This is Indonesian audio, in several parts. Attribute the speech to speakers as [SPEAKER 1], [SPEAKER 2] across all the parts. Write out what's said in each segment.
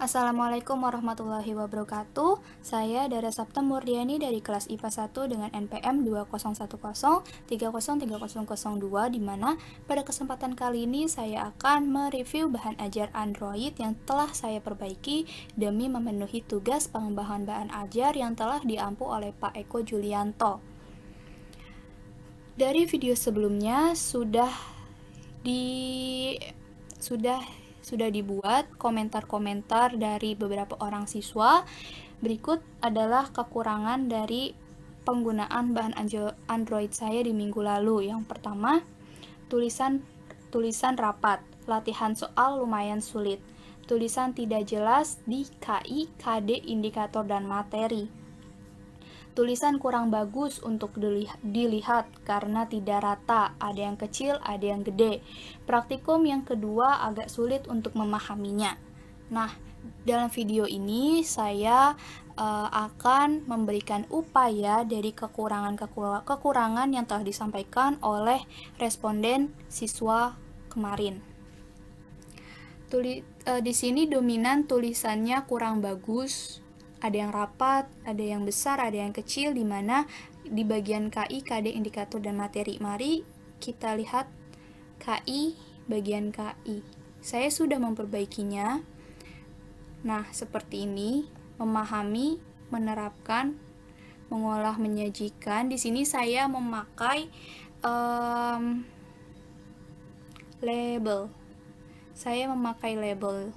[SPEAKER 1] Assalamualaikum warahmatullahi wabarakatuh. Saya Dara Sapta Murdiani dari kelas IPA 1 dengan NPM 2010303002, di mana pada kesempatan kali ini saya akan mereview bahan ajar Android yang telah saya perbaiki demi memenuhi tugas pengembangan bahan ajar yang telah diampu oleh Pak Eko Julianto. Dari video sebelumnya sudah dibuat komentar-komentar dari beberapa orang siswa. Berikut adalah kekurangan dari penggunaan bahan Android saya di minggu lalu. Yang pertama, tulisan rapat, latihan soal lumayan sulit, tulisan tidak jelas di KI, KD, indikator, dan materi. Tulisan kurang bagus untuk dilihat karena tidak rata, ada yang kecil, ada yang gede. Praktikum yang kedua agak sulit untuk memahaminya. Nah, dalam video ini saya akan memberikan upaya dari kekurangan yang telah disampaikan oleh responden siswa kemarin. Di sini dominan tulisannya kurang bagus. Ada yang rapat, ada yang besar, ada yang kecil, di mana di bagian KI, KD, indikator, dan materi. Mari kita lihat KI, bagian KI. Saya sudah memperbaikinya. Nah, seperti ini, memahami, menerapkan, mengolah, menyajikan. Di sini saya memakai label. Saya memakai label.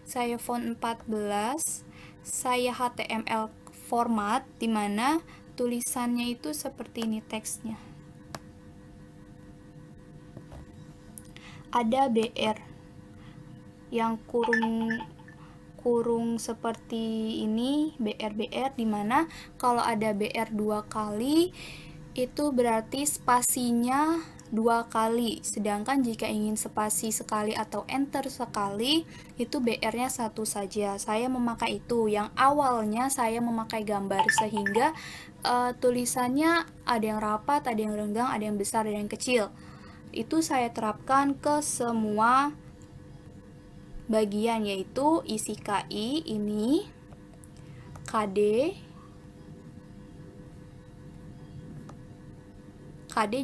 [SPEAKER 1] Saya font 14, saya HTML format, dimana tulisannya itu seperti ini teksnya. Ada BR yang kurung seperti ini, BR, dimana kalau ada BR 2 kali itu berarti spasinya 2 kali, sedangkan jika ingin spasi sekali atau enter sekali itu BR-nya 1 saja. Saya memakai itu. Yang awalnya saya memakai gambar, sehingga tulisannya ada yang rapat, ada yang renggang, ada yang besar, ada yang kecil. Itu saya terapkan ke semua bagian, yaitu isi KI ini, KD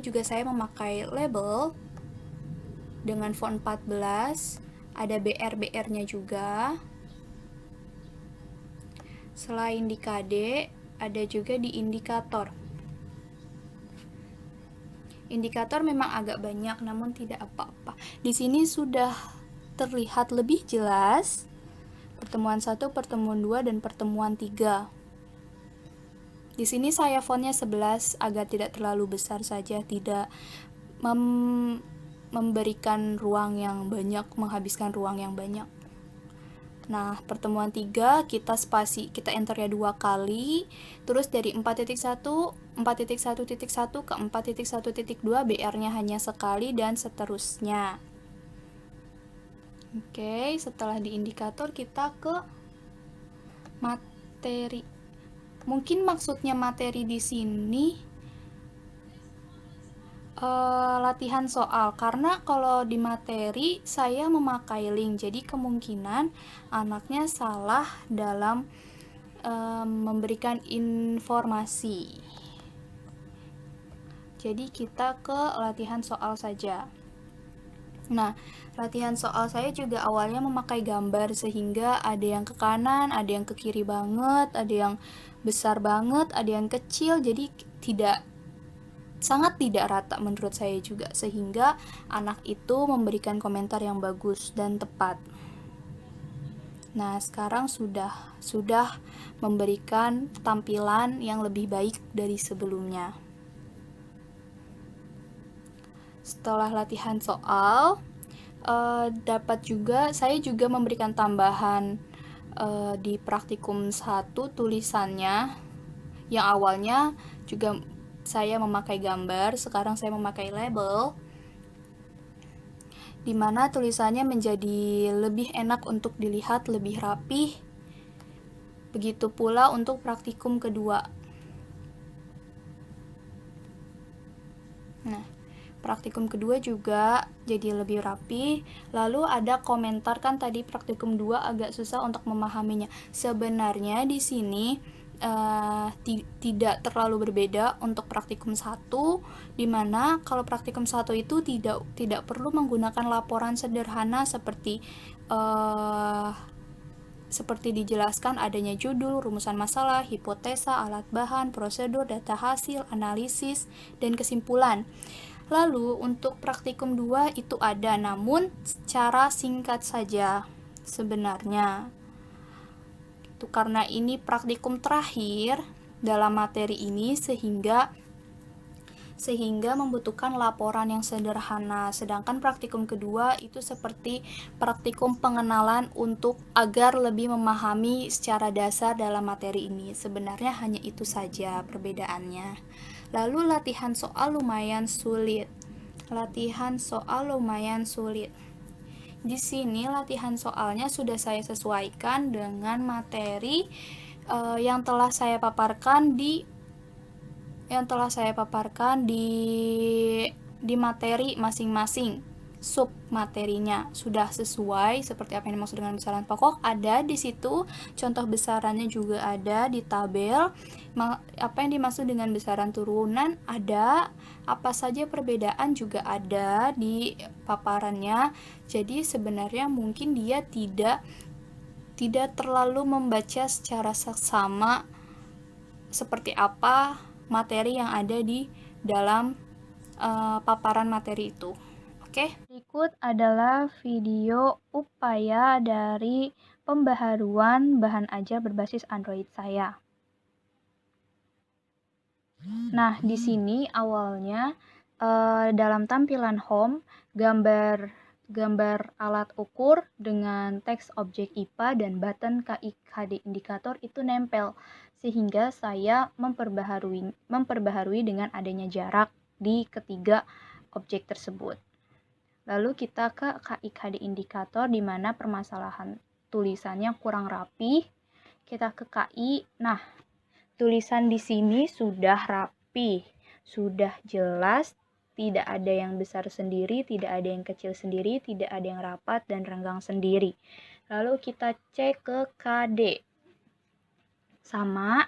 [SPEAKER 1] juga saya memakai label dengan font 14, ada BR-nya juga. Selain di KD, ada juga di indikator. Indikator memang agak banyak, namun tidak apa-apa. Di sini sudah terlihat lebih jelas pertemuan 1, pertemuan 2, dan pertemuan 3. Di sini saya fontnya 11 agar tidak terlalu besar saja, tidak memberikan ruang yang banyak, menghabiskan ruang yang banyak. Nah, pertemuan 3 kita enter ya 2 kali, terus dari 4.1 ke 4.1.2 BR-nya hanya sekali, dan seterusnya. Oke, setelah di indikator kita ke materi. Mungkin maksudnya materi di sini latihan soal, karena kalau di materi saya memakai link, jadi kemungkinan anaknya salah dalam memberikan informasi. Jadi kita ke latihan soal saja. Nah, latihan soal saya juga awalnya memakai gambar, sehingga ada yang ke kanan, ada yang ke kiri banget, ada yang besar banget, ada yang kecil, jadi sangat tidak rata menurut saya juga, sehingga anak itu memberikan komentar yang bagus dan tepat. Nah, sekarang sudah memberikan tampilan yang lebih baik dari sebelumnya. Setelah latihan soal, saya juga memberikan tambahan di praktikum 1 tulisannya, yang awalnya juga saya memakai gambar, sekarang saya memakai label, dimana tulisannya menjadi lebih enak untuk dilihat, lebih rapih. Begitu pula untuk praktikum kedua. Nah, praktikum kedua juga jadi lebih rapi. Lalu ada komentar, kan tadi praktikum 2 agak susah untuk memahaminya. Sebenarnya di sini tidak terlalu berbeda untuk praktikum 1, dimana kalau praktikum 1 itu tidak perlu menggunakan laporan sederhana seperti dijelaskan adanya judul, rumusan masalah, hipotesa, alat bahan, prosedur, data hasil, analisis, dan kesimpulan. Lalu untuk praktikum 2 itu ada, namun secara singkat saja sebenarnya. Itu karena ini praktikum terakhir dalam materi ini sehingga membutuhkan laporan yang sederhana. Sedangkan praktikum kedua itu seperti praktikum pengenalan untuk agar lebih memahami secara dasar dalam materi ini. Sebenarnya hanya itu saja perbedaannya. Lalu latihan soal lumayan sulit. Di sini latihan soalnya sudah saya sesuaikan dengan materi yang telah saya paparkan di materi masing-masing. Sub materinya sudah sesuai seperti apa yang dimaksud dengan besaran pokok, ada di situ, contoh besarannya juga ada di tabel. Apa yang dimaksud dengan besaran turunan ada, apa saja perbedaan juga ada di paparannya. Jadi sebenarnya mungkin dia tidak terlalu membaca secara seksama seperti apa materi yang ada di dalam paparan materi itu. Oke. Berikut adalah video upaya dari pembaharuan bahan ajar berbasis Android saya. Nah, di sini awalnya dalam tampilan home, gambar alat ukur dengan teks objek IPA dan button KIKD indikator itu nempel, sehingga saya memperbaharui dengan adanya jarak di ketiga objek tersebut. Lalu kita ke KIKD indikator di mana permasalahan tulisannya kurang rapi. Kita ke KI. Nah, tulisan di sini sudah rapi, sudah jelas, tidak ada yang besar sendiri, tidak ada yang kecil sendiri, tidak ada yang rapat dan renggang sendiri. Lalu kita cek ke KD. Sama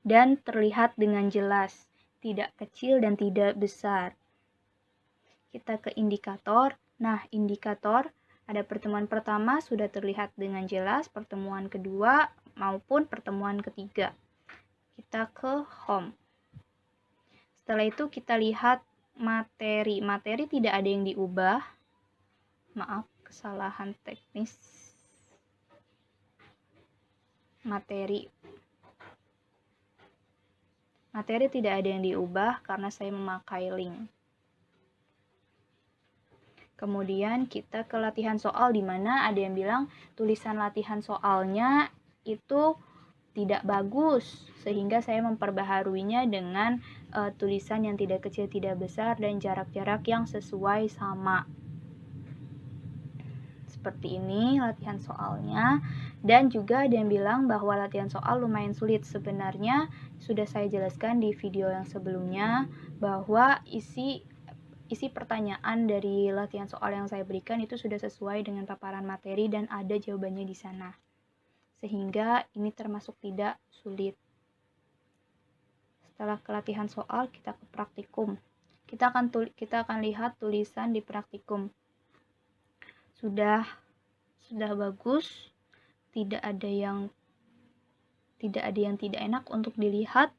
[SPEAKER 1] dan terlihat dengan jelas, tidak kecil dan tidak besar. Kita ke indikator. Nah, indikator ada pertemuan pertama sudah terlihat dengan jelas, pertemuan kedua maupun pertemuan ketiga. Kita ke home. Setelah itu kita lihat materi. Materi tidak ada yang diubah. Maaf, kesalahan teknis. Materi tidak ada yang diubah karena saya memakai link. Kemudian kita ke latihan soal, di mana ada yang bilang tulisan latihan soalnya itu tidak bagus, sehingga saya memperbaharuinya dengan tulisan yang tidak kecil, tidak besar, dan jarak-jarak yang sesuai sama. Seperti ini latihan soalnya. Dan juga ada yang bilang bahwa latihan soal lumayan sulit. Sebenarnya sudah saya jelaskan di video yang sebelumnya bahwa isi pertanyaan dari latihan soal yang saya berikan itu sudah sesuai dengan paparan materi dan ada jawabannya di sana. Sehingga ini termasuk tidak sulit. Setelah ke latihan soal, kita ke praktikum. Kita akan lihat tulisan di praktikum. Sudah bagus, tidak ada yang tidak enak untuk dilihat.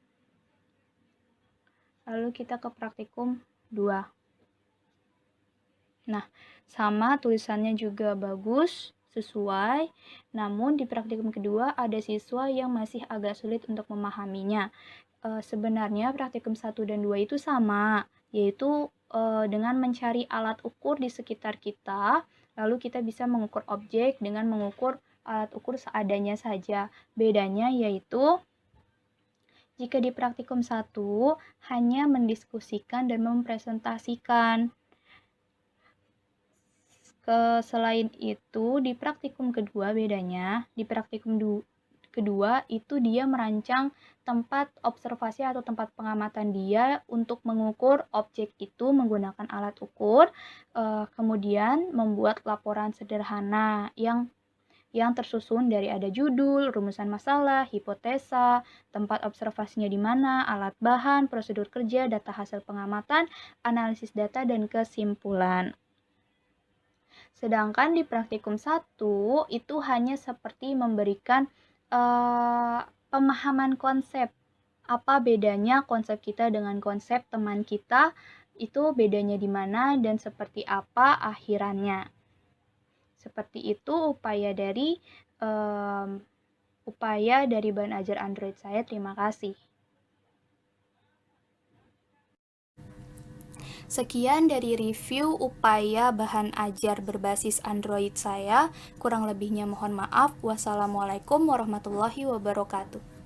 [SPEAKER 1] Lalu kita ke praktikum 2. Nah, sama, tulisannya juga bagus, sesuai. Namun di praktikum kedua ada siswa yang masih agak sulit untuk memahaminya. Sebenarnya praktikum 1 dan 2 itu sama, yaitu dengan mencari alat ukur di sekitar kita, lalu kita bisa mengukur objek dengan mengukur alat ukur seadanya saja. Bedanya yaitu jika di praktikum 1 hanya mendiskusikan dan mempresentasikan. Selain itu, di praktikum kedua bedanya, di praktikum kedua itu dia merancang tempat observasi atau tempat pengamatan dia untuk mengukur objek itu menggunakan alat ukur, kemudian membuat laporan sederhana yang tersusun dari ada judul, rumusan masalah, hipotesa, tempat observasinya di mana, alat bahan, prosedur kerja, data hasil pengamatan, analisis data, dan kesimpulan. Sedangkan di praktikum 1 itu hanya seperti memberikan pemahaman konsep. Apa bedanya konsep kita dengan konsep teman kita, itu bedanya di mana dan seperti apa akhirannya. Seperti itu upaya dari bahan ajar Android saya. Terima kasih. Sekian dari review upaya bahan ajar berbasis Android saya. Kurang lebihnya mohon maaf. Wassalamualaikum warahmatullahi wabarakatuh.